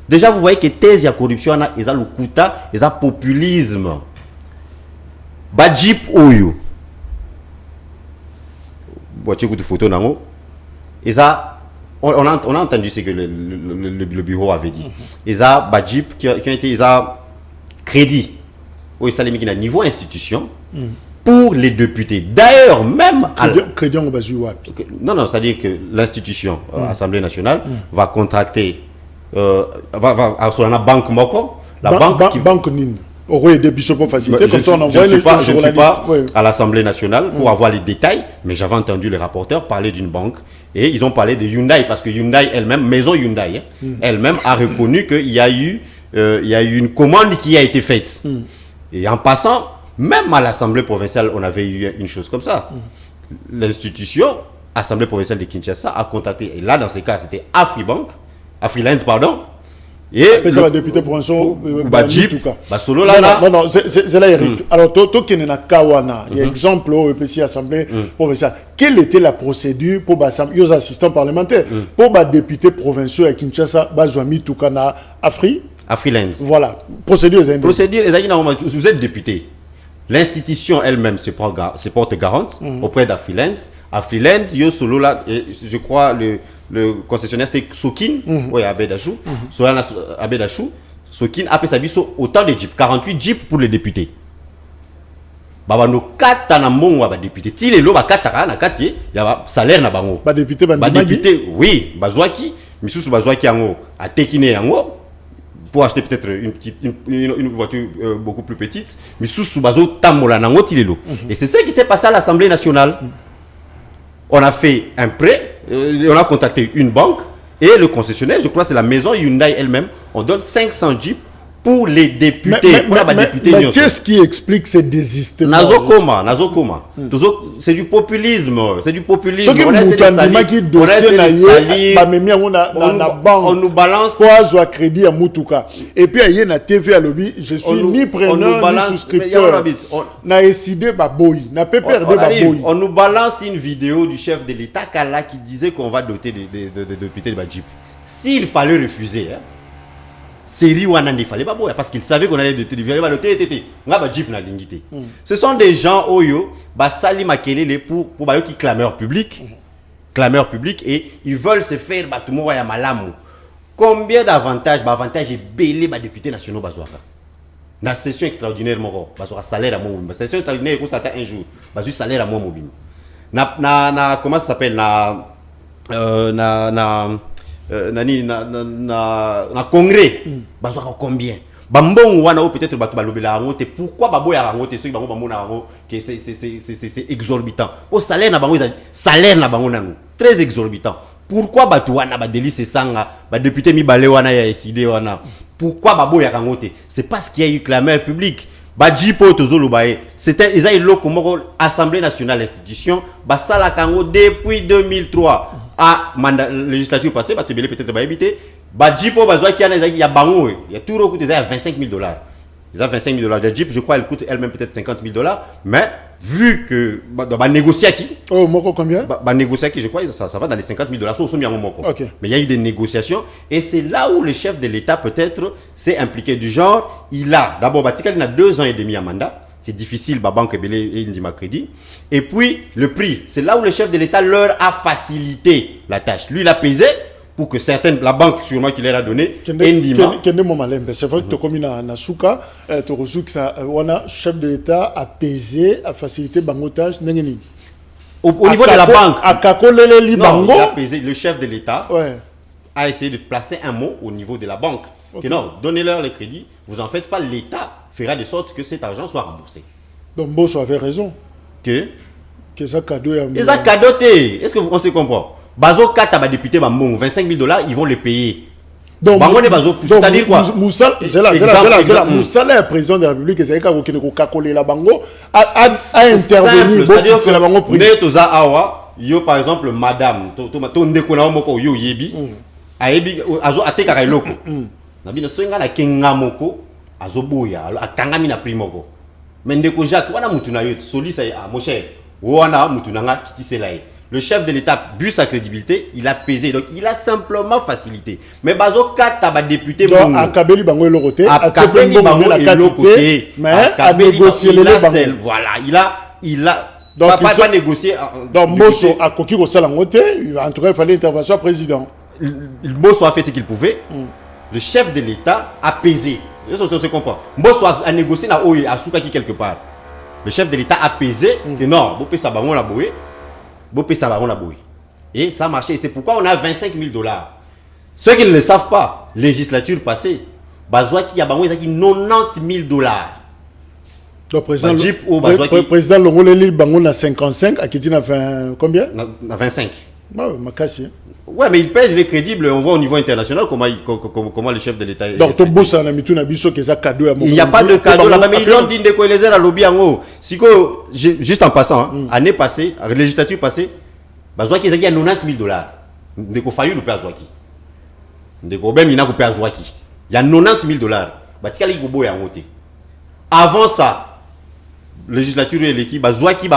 Déjà, vous voyez que thèse, il y a corruption, il y a le kuta, il y a le populisme. Jeep Oyo. Voiture de photo nango. Et ça, on a entendu ce que le bureau avait dit. Et ça, Jeep qui a été crédit au niveau institution pour les députés. D'ailleurs, même crédit en basu. Non, c'est-à-dire que l'institution, Assemblée nationale, va contracter va sur la banque Moko, la banque Nine. Oui, des bishops pour faciliter. Je ne suis pas à l'Assemblée nationale pour avoir les détails, mais j'avais entendu les rapporteurs parler d'une banque et ils ont parlé de Hyundai parce que Hyundai elle-même, maison Hyundai, elle-même a reconnu qu'il y a eu une commande qui a été faite. Et en passant, même à l'Assemblée provinciale, on avait eu une chose comme ça. L'institution, Assemblée provinciale de Kinshasa, a contacté, et là dans ce cas, c'était Afriland, pardon, Et ça va député provincial Jeep, solo là. Non, non, c'est là Eric. Alors toi qui n'a kawana, il y a exemple au EPC Assemblée provinciale. Quelle était la procédure pour les assistants parlementaires pour les députés provinciaux à Kinshasa, Bazouami Tukana, Afriland. Voilà, procédure. Procédure, vous êtes député. L'institution elle-même se porte garante auprès d'Afriland. Afriland, yo solo là, je crois le concessionnaire c'était Sokin, oui, Abedachou. Abedachou, Sokin a payé autant de jeeps, 48 jeeps pour les députés. Baba no kata na mongo ba député. Ti lelo ba kata na kati ya salaire na bango. Ba député oui, bazwaki, misusu bazwaki yango, a tekine yango pour acheter peut-être une voiture beaucoup plus petite, misusu bazo tamola nango ti lelo. Et c'est ça qui s'est passé à l'Assemblée nationale. On a fait un prêt, on a contacté une banque et le concessionnaire, je crois que c'est la maison Hyundai elle-même, on donne 500 jeeps pour les députés. Mais qu'est-ce qui explique ces désistements? Nazokoma. C'est du populisme. C'est du populisme. On nous balance. Quoi, crédit à Mutuka. Et puis, il y a une TV à lobby. Je suis ni preneur ni souscripteur. Na décidé Baboy. Na pas perdu Baboy. On nous balance une vidéo du chef de l'État Kala qui disait qu'on va doter de députés de Jeep. S'il fallait refuser, série wana ne fallait pas parce qu'il savait qu'on allait doter Jeep na lingité. Ce sont des gens oyo basali makelele pour qui clameur public et ils veulent se faire batumo ya malamu. Combien d'avantages avantages belé ba députés nationaux bazwaka. Na session extraordinaire moko bazwaka salaire à mon mobile. Session extraordinaire ko stata un jour bazui salaire à mon mobile. Na comment ça s'appelle na congrès bazwaka combien bambongo wana peut-être bato balobela ngote pourquoi baboya ngote ceux bango bamona ngo que c'est exorbitant au salaire na bango nanu très exorbitant pourquoi bato wana ba délice sanga ba député mibale wana ya SID wana pourquoi baboya ngote c'est parce qu'il y a eu clameur publique Bajipo tozolobaye c'était ils a eu loko Assemblée nationale institution basala kango depuis 2003 à mandat législature passée ba tebele peut-être ba habiter Bajipo bazwa ki il y a bango il y a tout recoût déjà à $25 000. Ils ont $25 000 de Jeep, je crois elle coûte elle-même peut-être $50 000, mais vu que bah négocier qui moko combien négocier qui je crois ça va dans les $50 000 so bien moko. Okay. Mais il y a eu des négociations et c'est là où le chef de l'État peut-être s'est impliqué du genre il a d'abord Batikal il a 2 ans et demi à mandat. C'est difficile, banque et Indima Crédit. Et puis, le prix, c'est là où le chef de l'État leur a facilité la tâche. Lui, il a pesé pour que certaines, la banque sûrement qu'il leur a donné, Indima. C'est vrai que tu as commis na souka, tu as reçu que ça, chef de l'État a pesé, a facilité bangotage, au niveau de la banque. Non, il a pesé, le chef de l'État a essayé de placer un mot au niveau de la banque. Okay. Que non, donnez-leur le crédit, vous en faites pas, l'État fera de sorte que cet argent soit remboursé. Donc Bosso avait raison. Que ça cadeau et ça cadeau est-ce que on se comprend? Bazo kata ba député ba mon $25 000 ils vont le payer. Donc c'est-à-dire quoi? Moussala est président de la République et c'est ka kokakoler la bango a intervenir c'est la bango prix. Netoza awa yo par exemple madame to ndeko na moko yo yebi ayebi azo ateka eloko. Na bino so ngana kenga moko azoboya akangami na primoko mais ndeko Jacques wana mutu na yo solisa mon cher wana mutu nanga kitisela ye le chef de l'État bu sa crédibilité il a pesé donc il a simplement facilité mais bazo kata ba député donc akabeli bango elokote akabeli bango la quantité mais a négocier les bango voilà il a donc pas négocier donc Bosso a koki ko sala ngote en tout cas il fallait intervention président Bosso a fait ce qu'il pouvait le chef de l'État a pesé. Ça se comprend. Bosso a négocié à Souka qui quelque part. Le chef de l'État a pesé que non, Bopé Sabaron la boué. Et ça a marché. C'est pourquoi on a $25 000. Ceux qui ne le savent pas, législature passée, Bazoua qui a $90 000. Le président Longoleli Bangon a 55, à Kitine a 20 combien? 25. Ma casse. Ouais, mais il pèse les crédibles. On voit au niveau international comment le chef de l'État. Donc, tu bosses en amitu na biso que ça cadeau à mon. Il n'y a pas de cadeau là-bas, mais ils l'ont dit de quoi les airs à lobby en haut. Si juste en passant, année passée, législature passée, Bazouaki il y a $90 000. Ndeko Fayou le père Zouaki. Ndeko Ben il n'a coupé à Zouaki. il y a 90 000 dollars. Batikali Gobo ya ngote. Avant ça, législature et l'équipe, Zouaki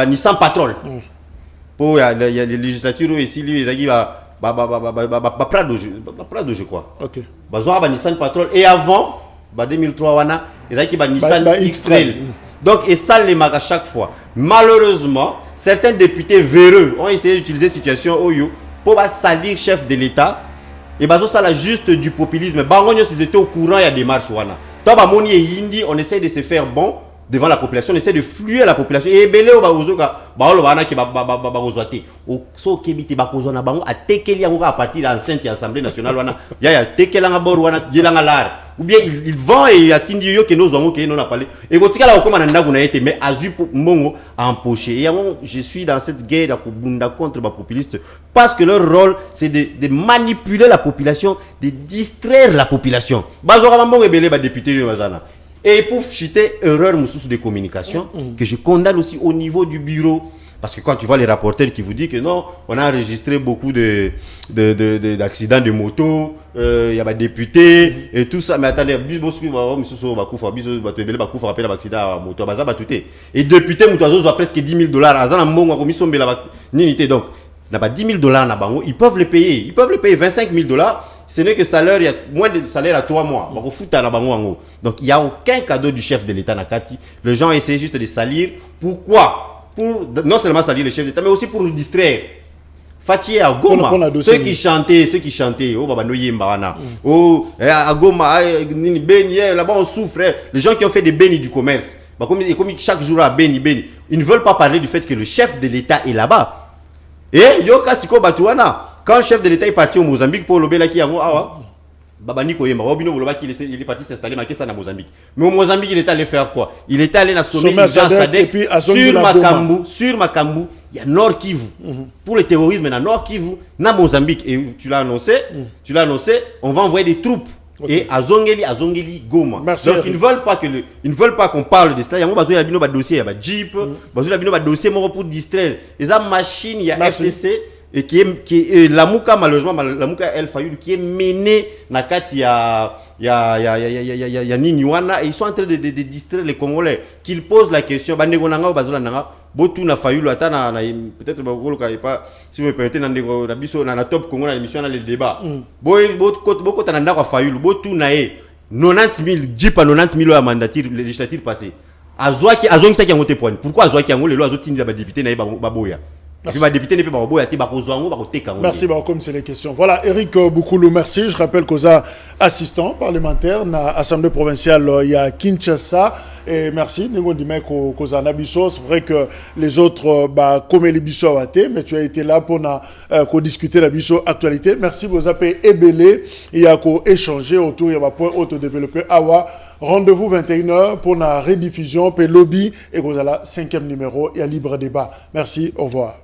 Nissan Patrol. Pour il y a les législatures ici, lui, Izaki Prado, je crois. Ok. Zouaki Nissan Patrol. Et avant, 2003, wana, Izaki Nissan X-Trail. Donc, et ça les marque à chaque fois. Malheureusement, certains députés véreux ont essayé d'utiliser cette situation pour salir chef de l'État. Et ça là juste du populisme. Ils étaient au courant, il y a des marches. On essaie de se faire bon devant la population, on essaie de fluer la population. Et belé au à partir de l'enceinte de l'Assemblée nationale. Ou bien ils vont et attendent que nous avons parlé. Et quand il a mais Azu Mongo a empoché. Et je suis dans cette guerre contre les populistes parce que leur rôle c'est de manipuler la population, de distraire la population. Et pour chuter erreur de communication que je condamne aussi au niveau du bureau. Parce que quand tu vois les rapporteurs qui vous disent que non, on a enregistré beaucoup d'accidents de moto, il y a des députés et tout ça. Mais attendez, et député, ils ont presque 10 000 dollars. Donc, n'a 10 000 dollars, ils peuvent le payer. Ils peuvent le payer 25 000 dollars. Ce n'est que salaire, il y a moins de salaire à 3 mois. Donc, il n'y a aucun cadeau du chef de l'État. Les gens essaient juste de salir. Pourquoi? Pour non seulement salir le chef d'État, mais aussi pour nous distraire. Fatih à Goma, ceux qui chantaient, oh Baba Noye Mbarana, oh à Goma, là-bas on souffre. Les gens qui ont fait des bénis du commerce, comme chaque jour à béni, ils ne veulent pas parler du fait que le chef de l'État est là-bas. Et Yoka Siko Batouana, quand le chef de l'État est parti au Mozambique pour l'obéla qui a Baba Niko Yemba, Robino Boloba qui il est parti s'installer à Mozambique. Mais au Mozambique, il est allé faire quoi? Il est allé dans sommet Sadek sur Makambu, il y a Nord Kivu. Pour le terrorisme, il y a Nord Kivu, na Mozambique. Et tu l'as annoncé, on va envoyer des troupes. Okay. Et à Zongeli, Goma. Merci. Donc ils ne veulent pas qu'on parle de cela. Il y a un dossier, il y a un Jeep, il y a un dossier pour distraire. Il y a une machine, il y a FCC. Et qui est la Mouka, malheureusement, la Mouka El Fayoul, qui est menée dans Niniwana, et ils sont en train de distraire les Congolais. Qu'ils posent la question, peut-être, si vous me permettez, dans la top Congo, dans l'émission, dans le débat. Beaucoup de Fayoul, beaucoup de 90 000 Jeep à 90 000 à mandature législative passée. Azouaki a voté pour. Pourquoi Azouaki a voté pour les députés na Baboya? Merci beaucoup, c'est les questions. Voilà, Eric Boukoulou, merci. Je rappelle qu'aux assistants parlementaires à l'Assemblée provinciale, il y a Kinshasa. Et merci. C'est vrai que les autres, comme les Bissau mais tu as été là pour discuter la Bissau actualité. Merci, vous avez ébélé. Il y a échanger autour, il y a un point autodéveloppé. Awa. Rendez-vous 21h pour la rediffusion, puis lobby, et vous avez le 5e numéro, il y a libre débat. Merci, au revoir.